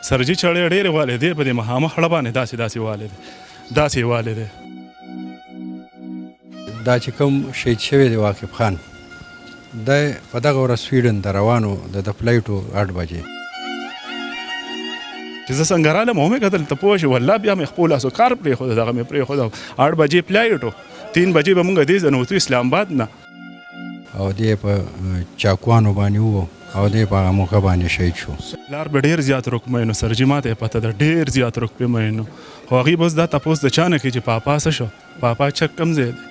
سرجي چړې ډېرې والې دي په دې مخامخ اړه باندې داسې والې دی. دا چې کوم شهید شوی دی واقف خان دی په دغه ورځ سویډن ته روانو د فلایټو 8 بجې چې زه څنګه رالم ومې کتل ته پوه شې والله بیا مې خپل لاسو کار پرېښود دغه مې پرېښود 8 بجې فلایټ و 3 بجې به مونږ دې ځه نوتو اسلام آباد نه او دی په چاکوانو باندې وو او دی په هغه موقع باندې شهید شو. لار به ډېر زیات روکمینو سرجي ماته یې پته ده ډېر زیات روکمینو خو هغوی به اوس دا تپوس د چا نه کوي چې پاپا څه شو پاپا چک کوم ځای دی.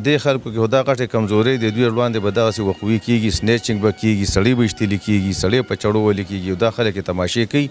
دې خلکو کې خو دا غټې کمزورۍ دی دوی وړاندې به دغسې وقوي کېږي سنیچنګ به کېږي سړی به اشتلي کېږي سړی په چړو ولي کېږي او دا خلک یې تماشې کوي.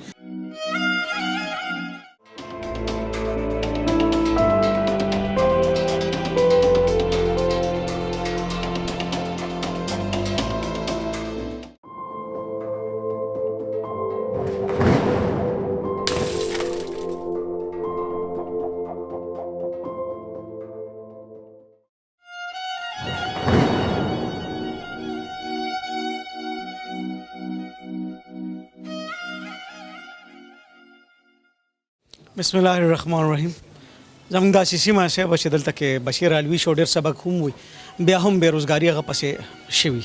بسم الله الرحمن الرحیم. زموږ داسې سیمه صاحب چې دلته کې بشیر علوي شو ډېر سبق هم وي بیا هم بېروزګاري هغه پسې شوي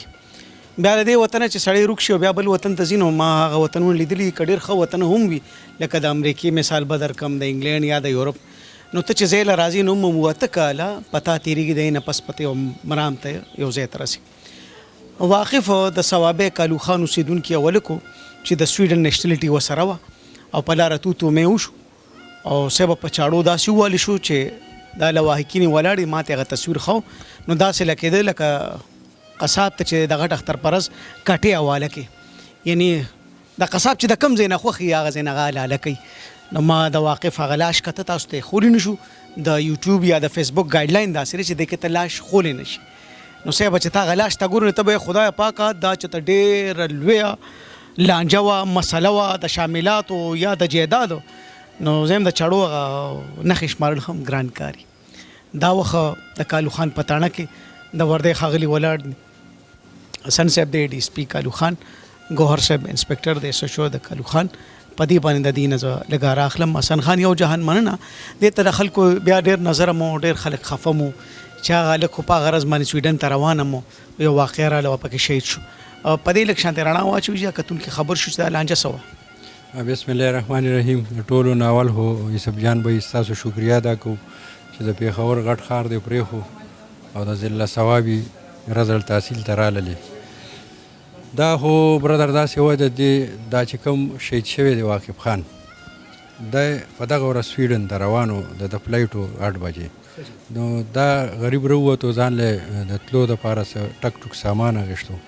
بیا له دې وطنه چې سړی روک شي بیا بل وطن ته ځي نو ما هغه وطنونه لیدلي که ډېر ښه وطن هم وي لکه د امریکې مثال به درکړم د انګلینډ یا د یورپ نو ته چې ځای له راځې نو هم 7 کاله پتا تېرېږي د یې نه پس پتې مرام ته یو ځای ته رسي. واقف د ثوابه کالو خان اوسېدونکي اولکو چې د سویډن نیشنلټي ورسره وه او په لاره توتو مې وشو او صاحب په چاړو داسې ووالي شو چې دا لواحقینې ولاړې ما ته هغه تصویر خو نو داسې لکېده لکه قصاب ته چې د غټ اختر پرز کټې حواله کړي یعنی د قصاب چې د کم ځای نه خوښي هغه ځای نه حلاله کوي. نو ما د واقف هغه لاش کته تاسو ته خولی نه شو د یوټیوب یا د فیسبوک ګایډلاین داسې چې د کې ته لاش خولی نه شي نو صاحب چې تا غلاش تا ګورو ته به خدای پاکه دا چې ته ډېر لویه لانجه وه مسله وه د شاملاتو یا د جیدادو نو زم د چړو نخې شمارل هم ګران کاری. دا وخه د کالو خان پتاڼه کې د وردی ښاغلي ولاړ حسن صاحب دی ډي اس پي کالو خان ګوهر صاحب انسپکټر د اس ایچ او د کالو خان په دې باندې د دې نه لږه راخلم. حسن خان یو جهان مننه دې ته د خلکو بیا ډېر نظر مو ډېر خلک خفه مو چې هغه هلک خو په غرض باندې سویډن ته روانه مو یو واقعه راغله پکې شهید شو په دې لږ شانتې رڼا واچوي چې کتونکي خبر شو چې دا لانجه څه وه. بسم الله الرحمن الرحیم. ټولو ناول هو یوسف جان به ستاسو شکریا ادا کوو چې د پېښور غټ ښار دی پرېښو او د ضلع ثوابي رزل تحصیل ته راللې. دا خو برادر داسې وه د دې دا چې کوم شهید شوی دی واقف خان دی په دغه ورځ سویډن ته روانو د فلایټو 8 بجې نو دا غریب راووتو ځان له د تلو دپاره څه ټک ټوک سامان اخیستو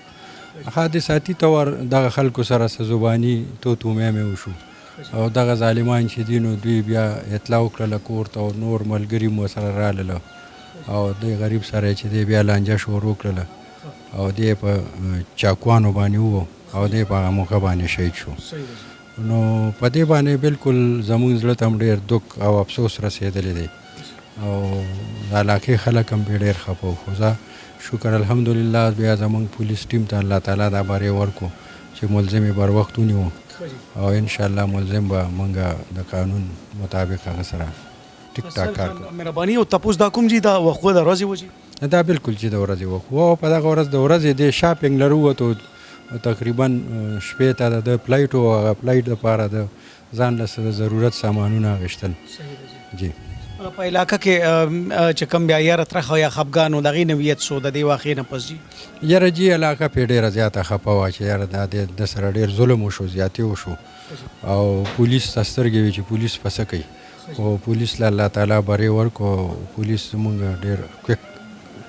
حادثاتي طور دغه خلکو سره څه زباني توتو مې وشو او دغه ظالمان چې دي نو دوی بیا اطلاع وکړله کور ته او نور ملګري مو سره رالله او دوی غریب سره چې دی بیا لانجه شروع کړله او دی په چاکوانو باندې وو او دی په هغه موقع باندې شهید شو. نو په دې باندې بالکل زموږ زړه ته هم ډېر دک او افسوس رسېدلی دی او د علاقې خلک هم پرې ډېر خفه وو. خو زه شکر الحمدلله بیا زموږ پولیس ټیم ته الله تعالی دا بری ورکو چې ملزم یې بر وخت ونیو او انشاءالله ملزم به موږ د قانون مطابق هغه سره ټیک ټاک کار کوو. مهرباني او تپوس دا کوم چې دا وخت د ورځې وځي دا بالکل چې د ورځې وخت و په دغه ورځ د ورځې د شاپینګ لرو وته تقریبا شپې ته د فلایټ او هغه فلایټ لپاره د ځان له ضرورت سامانونه اخیستل. جی په علاقه کې چې کوم بیا یاره ترخه یا خفګان او دغې نوعیت سو د دې واقعې نه پس جي یاره جي علاقه پرې ډېره زیاته خفه وه چې یاره دا د سره ډېر ظلم وشو زیاتې وشو او پولیس ته سترګې وي چې پولیس په څه کوي خو پولیس له الله تعالی بری ورکو پولیس زموږ ډېر کویک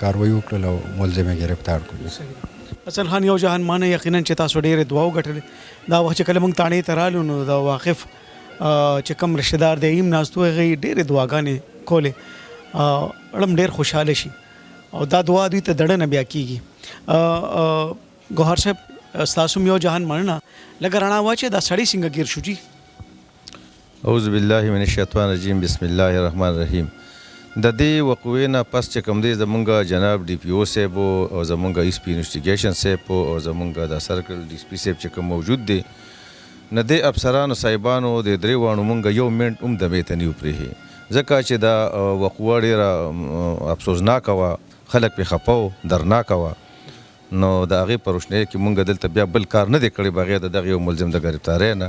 کاروایي وکړله او ملزم یې ګرفتار کړو. حسن خان یو جهان مانه یقینا چې تاسو ډېرې دعا وګټلې دا وخت چې کله موږ تاڼې ته رالو نو د واقف چې کوم رشته دار دی ایم ناستو هغې ډېرې دعاګانې کولې اړم ډېر خوشحاله شي او دا دعا دوی ته دړه نه بیا کېږي. ګوهر صاحب ستاسو یو جهان مننه لږه رڼا واچې دا سړی څنګه ګیر شو جي. اعوذ بالله من الشیطان الرجیم بسم الله الرحمن الرحیم. د دې وقوعې نه پس چې کوم دی زمونږ جناب ډي پي او صاحب او زمونږ ایس پي انویسټیګیشن صاحب او زمونږ د سرکل ډي اس پي صاحب چې کوم موجود دی نه د افسرانو صاحبانو د درې واړو مونږ یو منټ هم دمې ته نه یو پرېښې ځکه چې دا وقوعه ډېره افسوسناکه وه خلک پرې خفه و درناکه وه نو د هغې په روشنۍ کې مونږ دلته بیا بل کار نه دی کړی بغیر د دغه یو ملزم د ګرفتارۍ نه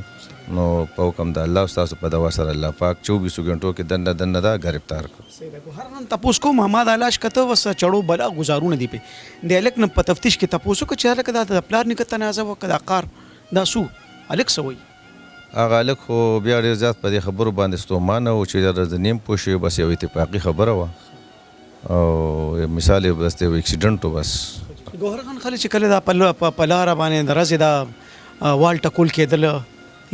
نو په حکم د الله ستاسو په دوا سره الله پاک 24 غنټو کې دنه دا ګرفتار کړ هر نن تپوس کوم محمد علاش کته وس چړو بلا گزارونه دی په د الک نه په تفتیش کې تپوسو کې چې الک د پلار نکته تنازع وکړه کار دا سو الک سوي هغه الک خو بیا ډېر زیات په دې خبرو باندې ستومانه و چې د نیم پوه شوی بس یو اتفاقي خبره وه او مثال یې بس یو اکسیډنټ و بس ګوهر خان خلک چې کله دا په لاره باندې د ورځې دا وال ټکول کېدل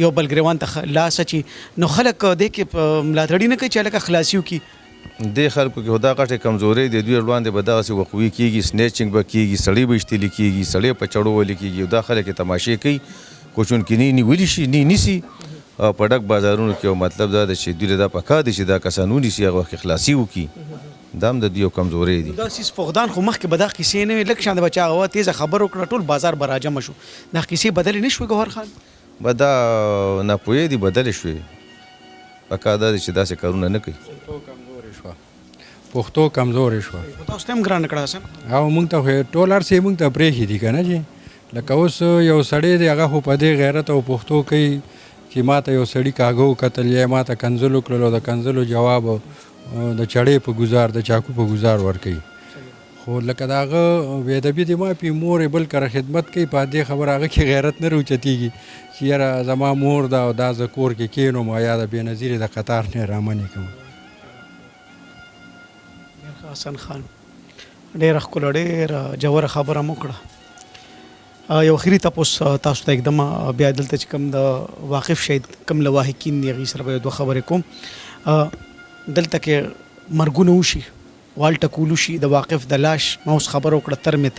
یو بل ګریوان ته لاس اچي نو خلک دې کې ملاتړي نه کوي چې هلکه خلاصي وکړي دې خلکو کې خو دا غټې کمزورۍ د دوی وړاندې به دغسې وقوعي کېږي سنیچنګ به کېږي سړی به اشتلي کېږي سړی په چړو ولي کېږي او دا خلک یې تماشې کوي خو چونکې نه نیولی شي نه نیسي په ډک بازارونو کې یو مطلب دا ده چې دوی له دا پکار دي چې دا کسان ونیسي هغه وخت خلاصي وکړي دا هم د دوی یو کمزورۍ دي دا سیس فقدان خو مخکې به دا کیسې نه وي لږ شان د بچا هغه تیزه خبر وکړه ټول بازار به راجمع شو دا کیسې بدلې نه شوې ګوهر خان به دا ناپوهي دي بدلې شوې پکار دا دی چې داسې کارونه نه کوي پښتو کمزورې شوه تاسو ته هم ګرانه کړه حسن او مونږ ته خو ټول هر څه مونږ ته پرېښي دي که نه چې لکه اوس یو سړی دی هغه خو په دې غیرت او پښتو کوي چې ما ته یو سړي کاږه وکتل یا ما ته کنځل وکړل او د کنځلو جواب د چړې په ګزار د چاکو په ګزار ورکوي خو لکه د هغه بېادبي دې معافي مور یې بل کره خدمت کوي په دې خبره هغه کې غیرت نه راوچتېږي چې یاره زما مور ده او دا زه کور کې کښېنوم او یا د بېنظیرې د قطار نه رامنې کوم حسن خان ډېره ښکله ډېره جوره خبره مو کړه یو اخري تپوس تاسو ته एकदम بیا دلته چې کوم د واقف شهید کوم لواحقین دي هغې سره به دوه خبرې کوم دلته کې مرګونه وشي وال ټکول وشي د واقف د لاش ما اوس خبره وکړه ترمې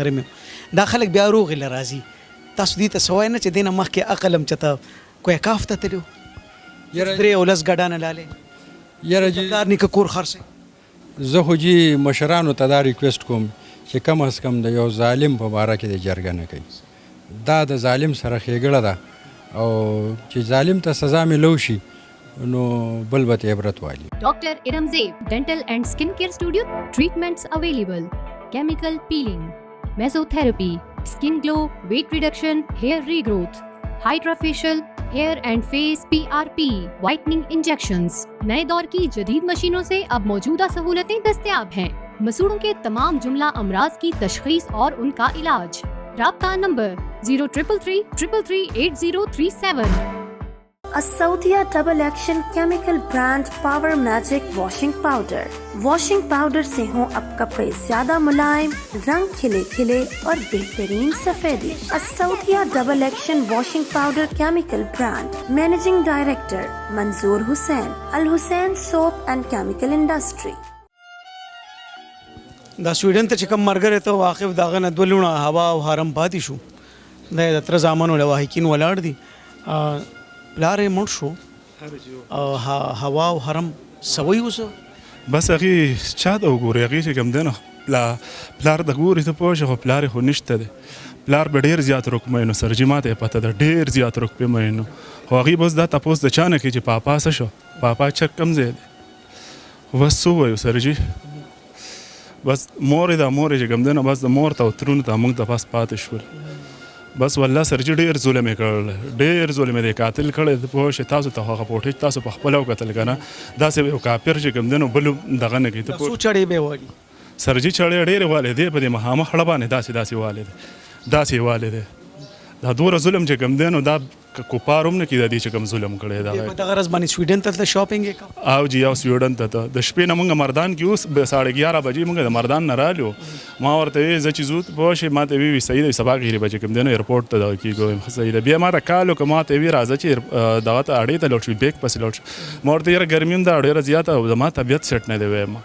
دا خلک بیا روغې له راځي تاسو دې ته سوای نه چې دې نه مخکې عقل هم چېته کویکاف ته تللو درې او لس ګډانه لالې یاره کار نیکه کور خرڅوي زه خو جي مشرانو ته دا ریکویسټ کوم چې کم از کم د یو ظالم په باره کې د جرګه نه کوي دا د ظالم سره ښېګړه ده او چې ظالم ته سزا میلو شي نو بل به عبرت والي Dr. Iramzeeb Dental and Skin Care Studio. Treatments available: chemical peeling, mesotherapy, skin glow, weight reduction, hair regrowth, hydrofacial, hair and face PRP, whitening injections. नए दौर की जदीद मशीनों से अब मौजूदा सहूलतें दस्तयाब हैं। मसूड़ों के तमाम जुमला अमराज की तशखीस और उनका इलाज। राब्ता नंबर 0333338037। Asaudia Double Action Chemical Brand Power Magic Washing Powder। Washing powder से हों अब कपड़े ज्यादा मुलायम, रंग खिले खिले और बेहतरीन सफेदी। असौदिया double action washing powder chemical brand. Managing director Manzoor Hussain, Al Hussain soap and chemical industry. دا سویډن ته چې کوم مرګره ته واقف داغه نه دولونه هوا او حرم پاتې شو د تر زمانو لواحقین ولاړ دي پلار یې مړ شو هوا او حرم سوي اوسه بس هغې چا ته وګورې هغې چې کوم دی نو پلار د ګورې ته پوه شې خو پلار یې خو نشته دی پلار به ډېر زیات روکمینو سرجي ماته یې پته ده ډېر زیات روکمینو خو هغې بس دا تپوس د چا نه کوي چې پاپا څه شو پاپا چک کوم ځای دی خو بس څه ووایو سرجي بس مور یې دا مور یې چې کوم دی نو بس د مور ته او ترونو ته موږ ته پس پاتې شول بس والله سرجي ډېر ظلم یې کړل ډېر ظلم یې دی قاتل کړی پوه شې تاسو ته هغه فوټیج تاسو په خپله وکتل که نه داسې یو کافر چې کوم دی نو بل دغه نه کوي څو چړې به والي سرجي چړې ډېرې والې دی په دې مخامخ خړه باندې داسې والې دی داسې یې والې دی دا دومره ظلم چې کوم دی نو دا کوپار هم نه کېده دې چې کوم ظلم کړی دی په دغه ورځ باندې سویډن ته تلله شاپینګ یې کوه او جی او سویډن ته د شپې نه مونږ مردان کې اوس 11:30 بجې مونږ د مردان نه رالو ما ورته ویې زه چې ځو پوه شې ما ته ویې صحیح دی سبا غیرې بجې کوم دی نو ایرپورټ ته دغه کېږو صحیح دی بیا ما ته کال وکړه ما ته ویې راځه چې دغه ته اډې ته لاړ شو بیک پسې لاړ شو ما ورته یاره ګرمي هم ده ډېره زیاته او زما طبیعت سیټ نه دی ویم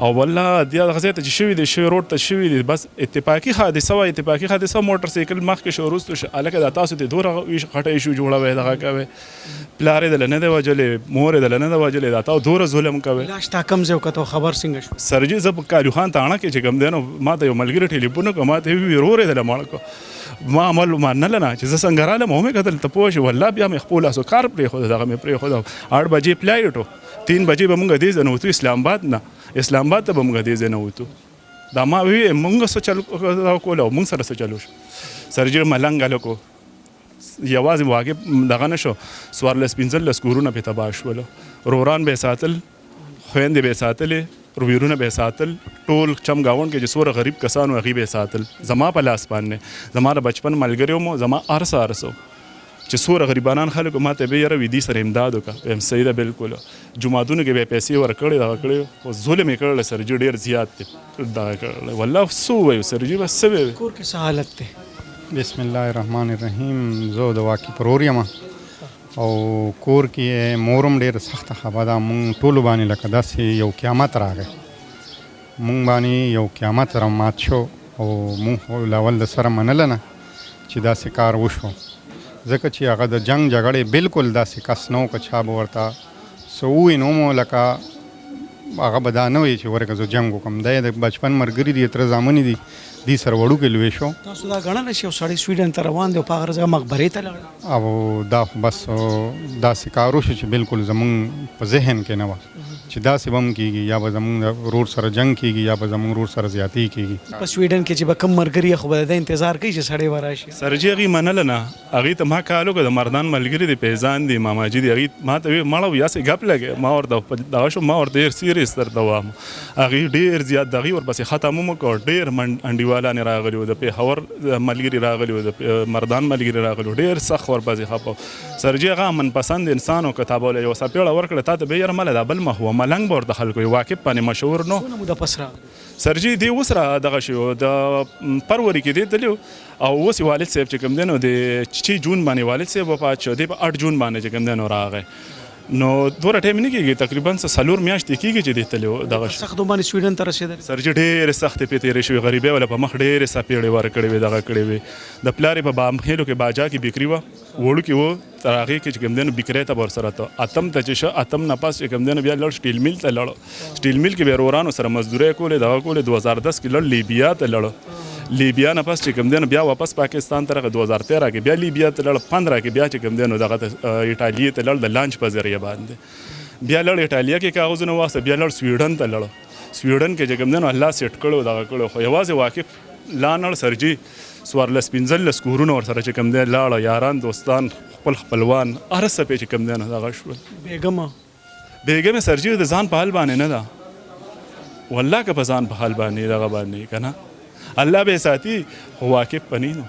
او والله دغه ځای ته چې شوي دی شوی روډ ته شوي دي بس اتفاقي حادثه وه موټر سایکل مخکې شو وروستو شو هلکه دا تاسو ته دومره خټۍ شو جوړوئ دغه کوئ پلار یې دله نه دی وجلی مور یې دله نه دی وجلی دا تاسو دومره ظلم کوئ لاش تا کم ځای وکتو خبر څنګه شو سرجي زه په کالو خان تاڼه کې چې کوم دی نو ما ته یو ملګري ټلیفون وکړه ما ته ویې ورور یې دله مړ کړو ما عمل منل نه چې زه څنګه رالم او مې کتل ته پوه شو والله بیا مې خپل اسو کار پرېښود دغه مې پرېښود 8 بجې فلایټ و 3 بجې به مونږ دې ځای نه وتو اسلام آباد نه اسلام آباد ته به مونږ دې ځای نه وتو دا ما وی مونږ څه چل کول او مونږ سره څه چلو شو سرجر ملنګ الکو یوازې واقع دغه نشو 14 کورونه په تباہ شول روران به ساتل خويندې به ساتلې رویرونه به ساتل ټول چم گاون کې چې څوره غریب کسانو هغې به ساتل زما په لاس باندې زما د بچپن ملګری مو زما ارسه چې څوره غریبانان خلکو ما ته به یاره وي دې سره امداد وکړه هم صحیح ده بالکل جوماتونو کې به یې پیسې ورکړې دغه کړې خو ظلم یې کړلی سرجي ډېر زیات دی دغه کړلی والله څه ووایو سرجي بس څه ووایو کور کې څه حالت دی بسم الله الرحمن الرحیم زه د واقع پرور یم او کور کې مورم ډېر سخته خبره ده مونږ ټولو باندې لکه داسې یو قیامت راغی مونږ باندې یو قیامت رامات شو او مونږ خو اول د سره منله نه چې داسې کار وشو ځکه چې هغه د جنگ جګړې بالکل داسې کس نه و که چا به ورته څه ووایي نو مو لکه هغه به دا نه وایي چې ورکه زه جنګ وکړم دا یې د بچپن ملګري دي تره زامنې دي دې سره وړوکې لوی شو تاسو دا ګڼلی چې یو سړی سویډن ته روان دی او په هغه ورځ هغه مقبرې ته لاړ او دا خو بس داسې کار وشو چې بالکل زمونږ په ذهن کې نه وه چې داسې به هم کېږي یا به زمونږ ورور سره جنګ کېږي یا به زمونږ ورور سره زیاتې کېږي په سویډن کې چې به کم ملګري خو به د انتظار کوي چې سړی به راشي سرجي هغې منله نه هغې ته ما کال وکړه د مردان ملګري دی پیزان دی ماماجي دی هغې ما ته ویل مړه یاسې ګپ لګې ما ورته دغه شو ما ورته ډېر سیریس درته وایم هغې ډېر زیات د هغې ورپسې ختم هم وکړ ډېر انډیوالانې راغلي وو د پېښور ملګري راغلي وو د مردان ملګري راغلي وو ډېر سخت ورپسې خفه سرجي هغه امن پسند انسان و کتابه له یو څپېړه ورکړه تا ته به یاره مله دا بل مخ وه ملنګ به ورته خلکو یې واقف باندې مشهور نو څونه موده پس راغلی سرجي دی اوس را دغه شو د پروري کې دی تللی او اوس والد صاحب چې کوم دی نو د 6 جون باندې والد صاحب وفات شو دی په 8 جون باندې چې کوم دی نو راغی نو دوره ټایم نه کېږي تقریبا 4 میاشتې کېږي چې دی تللی دغه سخت باندې سویډن ته رسېدلی سرجي ډېرې سختې پې تېرې شوې غریبۍ ولا په مخ ډېرې څپېړې ورکړې وې دغه کړې وې د پلار یې په بامخېلو کې باجا کې بکري وه وړوکې و تر هغې کې چې کوم دی نو بکرۍ ته به ورسره ته اتم ته چې شه اتم نه پس چې کوم دی نو بیا لړ سټیل میل ته لړ سټیل میل کې به یې ورورانو سره مزدورۍ کولې دغه کولې 2010 کې لړ لیبیا ته لړ لیبیا نه پس چې کوم دی نو بیا واپس پاکستان ته راغی 2013 کې بیا لیبیا ته لړ 15 کې بیا چې کوم دی نو دغه ایټالیا ته لړ د لانچ په ذریعه باندې بیا لړ ایټالیا کې کاغذونه واخیسته بیا لړ سویډن ته لړ سویډن کې چې کوم دی نو الله سیټ کړو دغه کړو خو یوازې واقف لا نړ سرجي 14 کورونه ورسره چې کوم دی لاړه یاران دوستان خپل خپلوان هر څه پې چې کوم دی نو دغه شول بیګمه سرجي د ځان په حال باندې نه ده والله که په ځان په حال باندې دغه باندې که نه الله به یې ساتي خو واقف به نه